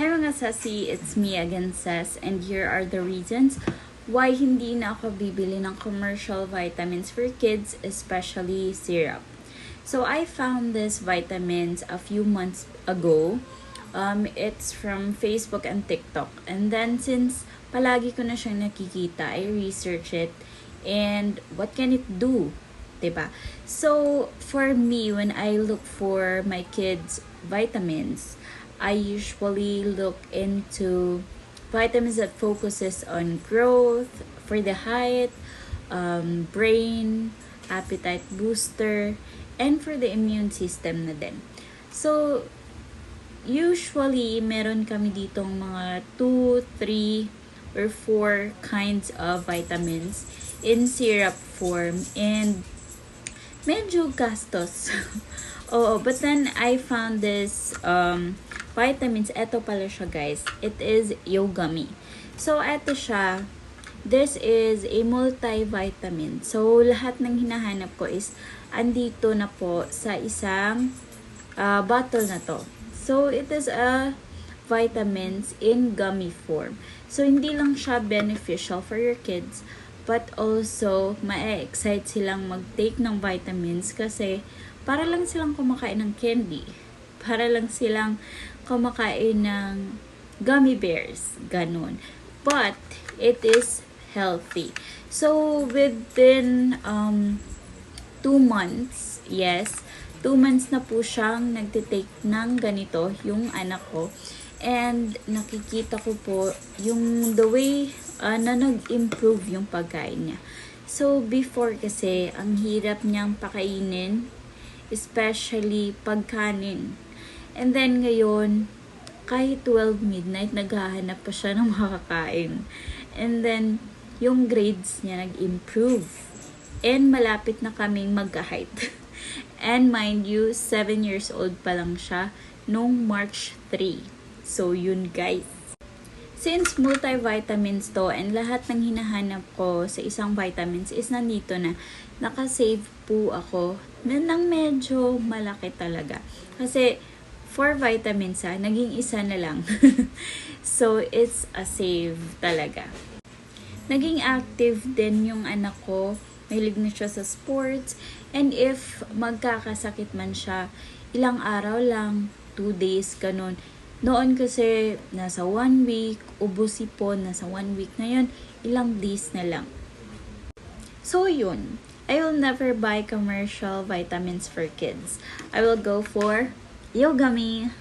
Hi mga Sassy, it's me again, Sass, and here are the reasons why hindi na ako bibili ng commercial vitamins for kids, especially syrup. So I found this vitamins a few months ago. It's from Facebook and TikTok. And then since palagi ko na siyang nakikita, I research it and what can it do? Diba? So for me, when I look for my kids' vitamins, I usually look into vitamins that focuses on growth, for the height, brain, appetite booster, and for the immune system na din. So, usually, meron kami ditong mga 2, 3, or 4 kinds of vitamins in syrup form and medyo gastos. Oo, but then I found this vitamins. Eto pala siya, guys. It is Yogami. So, eto siya. This is a multivitamin. So, lahat ng hinahanap ko is andito na po sa isang bottle na to. So, it is a vitamins in gummy form. So, hindi lang siya beneficial for your kids, but also, ma-excite silang mag-take ng vitamins kasi para lang silang kumakain ng candy. Para lang silang kumakain ng gummy bears. Ganon. But, it is healthy. So, within 2 months, yes, 2 months na po siyang nagtitake ng ganito, yung anak ko. And, nakikita ko po yung the way na nag-improve yung pagkain niya. So, before kasi, ang hirap niyang pakainin, especially pagkanin. And then, ngayon, kahit 12 midnight, naghahanap pa siya ng makakain. And then, yung grades niya nag-improve. And malapit na kaming magka-height. And mind you, 7 years old pa lang siya nung March 3. So, yun guys. Since multivitamins to and lahat ng hinahanap ko sa isang vitamins is nandito na, nakasave po ako ng medyo malaki talaga. Kasi 4 vitamins naging isa na lang. So, it's a save talaga. Naging active din yung anak ko. Mahilig na siya sa sports. And if magkakasakit man siya, ilang araw lang, 2 days, ganun. Noon kasi nasa 1 week, ubusipon, nasa 1 week. Ngayon, ilang days na lang. So yun, I will never buy commercial vitamins for kids. I will go for Yogami.